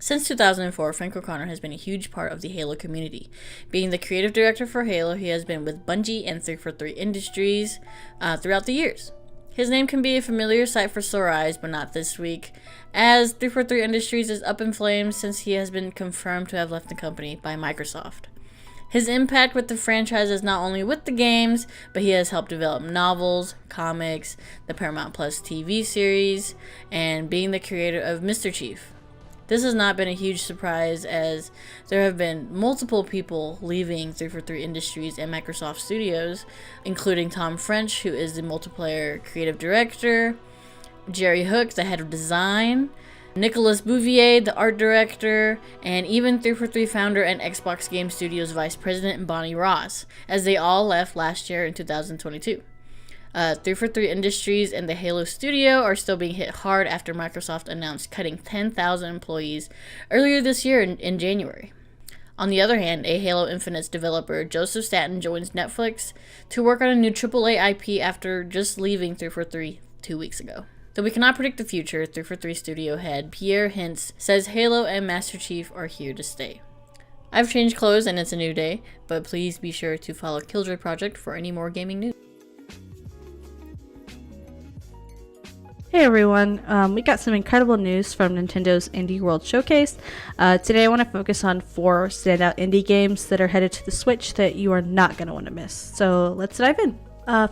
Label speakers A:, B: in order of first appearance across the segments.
A: Since 2004, Frank O'Connor has been a huge part of the Halo community. Being the creative director for Halo, he has been with Bungie and 343 Industries throughout the years. His name can be a familiar sight for sore eyes, but not this week, as 343 Industries is up in flames since he has been confirmed to have left the company by Microsoft. His impact with the franchise is not only with the games, but he has helped develop novels, comics, the Paramount Plus TV series, and being the creator of Mr. Chief. This has not been a huge surprise, as there have been multiple people leaving 343 Industries and Microsoft Studios, including Tom French, who is the multiplayer creative director, Jerry Hook, the head of design, Nicolas Bouvier, the art director, and even 343 founder and Xbox Game Studios vice president Bonnie Ross, as they all left last year in 2022. 343 Industries and the Halo studio are still being hit hard after Microsoft announced cutting 10,000 employees earlier this year in January. On the other hand, a Halo Infinite's developer, Joseph Staten, joins Netflix to work on a new AAA IP after just leaving 343 2 weeks ago. Though we cannot predict the future, 343 studio head Pierre Hintz says Halo and Master Chief are here to stay. I've changed clothes and it's a new day, but please be sure to follow Killjoy Project for any more gaming news.
B: Hey everyone, we got some incredible news from Nintendo's Indie World Showcase. Today I want to focus on 4 standout indie games that are headed to the Switch that you are not going to want to miss. So let's dive in.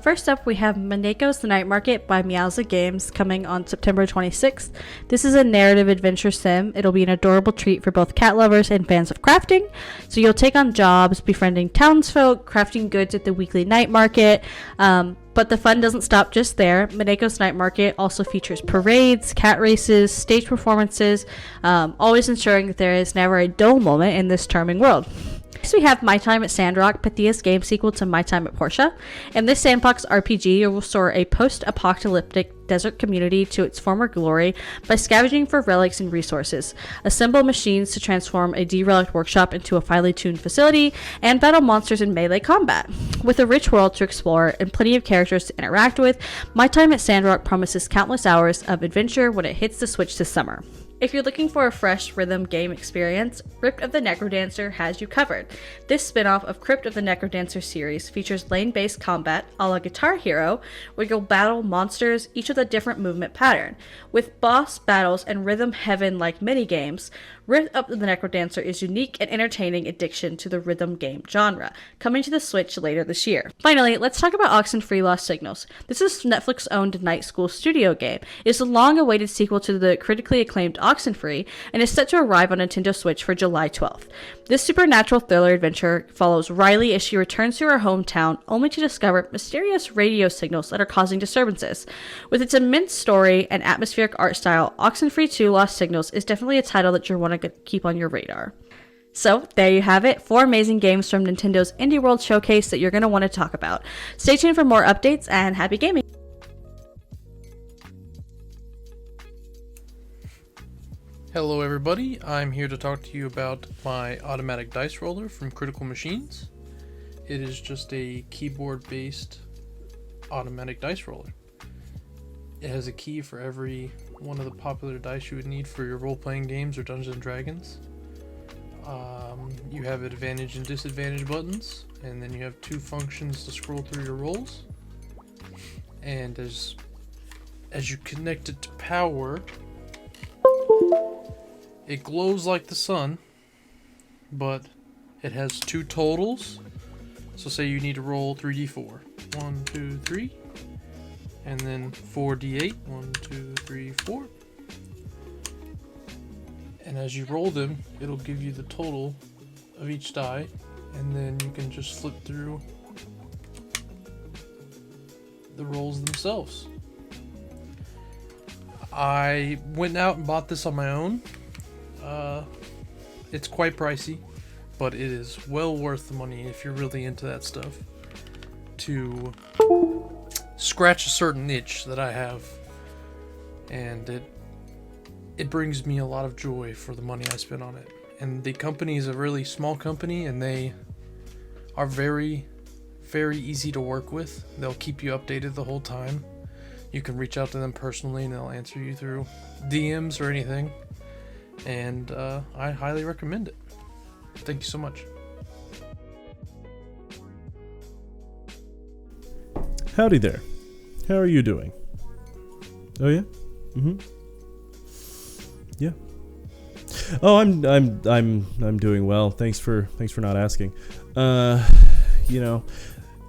B: First up, we have Mineko's The Night Market by Meowza Games coming on September 26th. This is a narrative adventure sim. It'll be an adorable treat for both cat lovers and fans of crafting. So you'll take on jobs, befriending townsfolk, crafting goods at the weekly night market. But the fun doesn't stop just there. Mineko's Night Market also features parades, cat races, stage performances, always ensuring that there is never a dull moment in this charming world. Next, we have My Time at Sandrock, Pythia's game sequel to My Time at Portia. In this sandbox RPG, you will restore a post-apocalyptic desert community to its former glory by scavenging for relics and resources, assemble machines to transform a derelict workshop into a finely tuned facility, and battle monsters in melee combat. With a rich world to explore and plenty of characters to interact with, My Time at Sandrock promises countless hours of adventure when it hits the Switch this summer. If you're looking for a fresh rhythm game experience, Crypt of the Necrodancer has you covered. This spin-off of Crypt of the Necrodancer series features lane-based combat a la Guitar Hero, where you'll battle monsters, each with a different movement pattern. With boss battles and rhythm heaven-like minigames, Crypt of the Necrodancer is unique and entertaining addition to the rhythm game genre, coming to the Switch later this year. Finally, let's talk about Oxenfree Lost Signals. This is Netflix-owned Night School studio game. It is a long-awaited sequel to the critically acclaimed Oxenfree, and is set to arrive on Nintendo Switch for July 12th. This supernatural thriller adventure follows Riley as she returns to her hometown, only to discover mysterious radio signals that are causing disturbances. With its immense story and atmospheric art style, Oxenfree 2 Lost Signals is definitely a title that you'll want to keep on your radar. So, there you have it, 4 amazing games from Nintendo's Indie World Showcase that you're going to want to talk about. Stay tuned for more updates, and happy gaming!
C: Hello everybody, I'm here to talk to you about my automatic dice roller from Critical Machines. It is just a keyboard based automatic dice roller. It has a key for every one of the popular dice you would need for your role-playing games or Dungeons & Dragons. You have advantage and disadvantage buttons, and then you have 2 functions to scroll through your rolls. And as you connect it to power, it glows like the sun, but it has 2 totals. So say you need to roll 3d4. 1, 2, 3. And then 4d8. 1, 2, 3, 4. And as you roll them, it'll give you the total of each die. And then you can just flip through the rolls themselves. I went out and bought this on my own. It's quite pricey, but it is well worth the money if you're really into that stuff, to scratch a certain itch that I have, and it brings me a lot of joy for the money I spent on it. And the company is a really small company, and they are very, very easy to work with. They'll keep you updated the whole time. You can reach out to them personally and they'll answer you through DMs or anything. and I highly recommend it. Thank you so much.
D: Howdy there. How are you doing? Oh yeah? Yeah. Oh, I'm doing well. Thanks for not asking.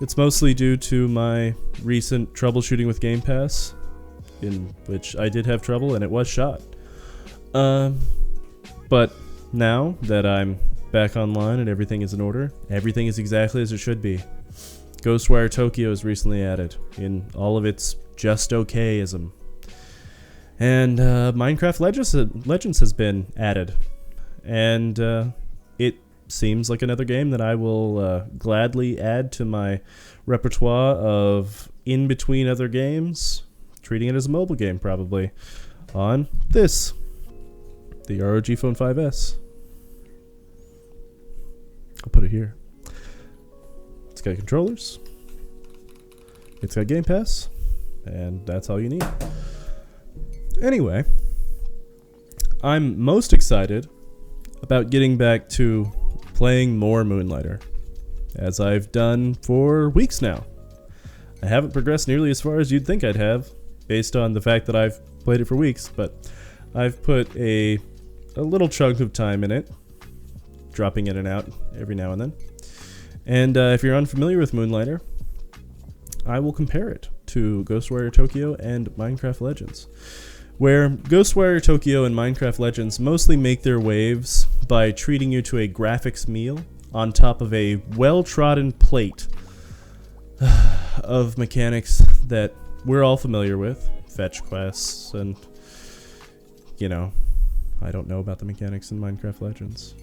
D: It's mostly due to my recent troubleshooting with Game Pass, in which I did have trouble and it was shot. But now that I'm back online and everything is in order, everything is exactly as it should be. Ghostwire Tokyo is recently added in all of its just okay-ism. And Minecraft Legends has been added. And it seems like another game that I will gladly add to my repertoire of in-between other games, treating it as a mobile game probably, on this, the ROG Phone 5S. I'll put it here. It's got controllers, it's got Game Pass, and that's all you need. Anyway, I'm most excited about getting back to playing more Moonlighter, as I've done for weeks now. I haven't progressed nearly as far as you'd think I'd have, based on the fact that I've played it for weeks, but I've put a little chunk of time in it, dropping in and out every now and then. And if you're unfamiliar with Moonlighter, I will compare it to Ghostwire Tokyo and Minecraft Legends, where Ghostwire Tokyo and Minecraft Legends mostly make their waves by treating you to a graphics meal on top of a well-trodden plate of mechanics that we're all familiar with, fetch quests, and, I don't know about the mechanics in Minecraft Legends.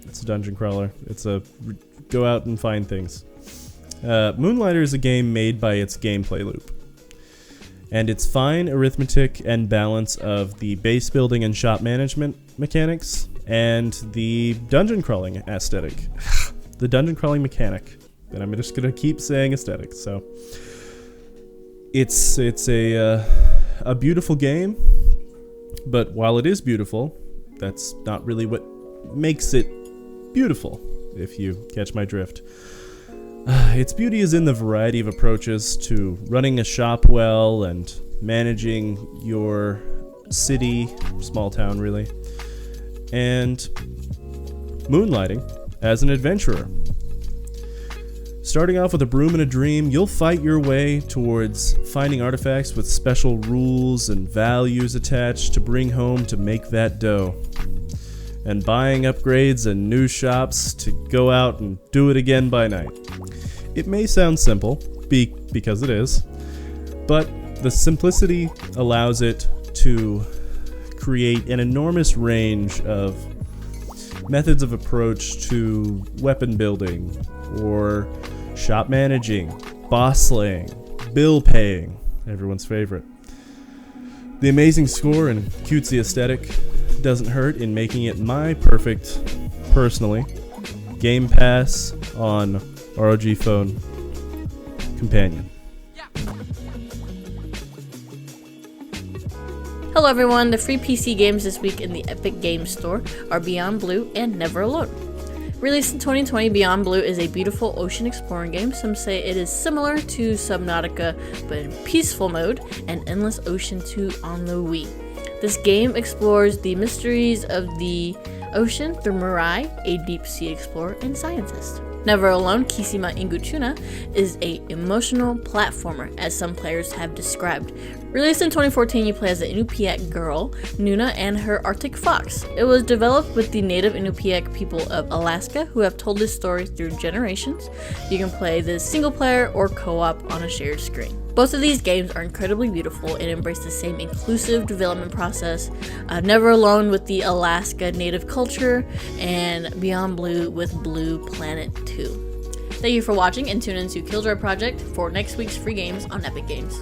D: It's a dungeon crawler. It's a go out and find things. Moonlighter is a game made by its gameplay loop, and its fine arithmetic and balance of the base building and shop management mechanics and the dungeon crawling aesthetic. The dungeon crawling mechanic. And I'm just gonna keep saying aesthetic. So it's a beautiful game, but while it is beautiful, that's not really what makes it beautiful, if you catch my drift. Its beauty is in the variety of approaches to running a shop well and managing your city, small town really, and moonlighting as an adventurer. Starting off with a broom and a dream, you'll fight your way towards finding artifacts with special rules and values attached to bring home to make that dough, and buying upgrades and new shops to go out and do it again by night. It may sound simple, because it is, but the simplicity allows it to create an enormous range of methods of approach to weapon building, or shop managing, boss slaying, bill paying, everyone's favorite. The amazing score and cutesy aesthetic doesn't hurt in making it my perfect, personally, Game Pass on ROG Phone companion.
A: Hello everyone, the free PC games this week in the Epic Games Store are Beyond Blue and Never Alone. Released in 2020, Beyond Blue is a beautiful ocean exploring game. Some say it is similar to Subnautica, but in peaceful mode, and Endless Ocean 2 on the Wii. This game explores the mysteries of the ocean through Mirai, a deep sea explorer and scientist. Never Alone, Kishima Inguchuna, is a emotional platformer, as some players have described. Released in 2014, you play as the Inupiaq girl, Nuna, and her Arctic fox. It was developed with the native Inupiaq people of Alaska, who have told this story through generations. You can play this single player or co-op on a shared screen. Both of these games are incredibly beautiful and embrace the same inclusive development process. Never Alone with the Alaska native culture, and Beyond Blue with Blue Planet 2. Thank you for watching, and tune into Killjoy Project for next week's free games on Epic Games.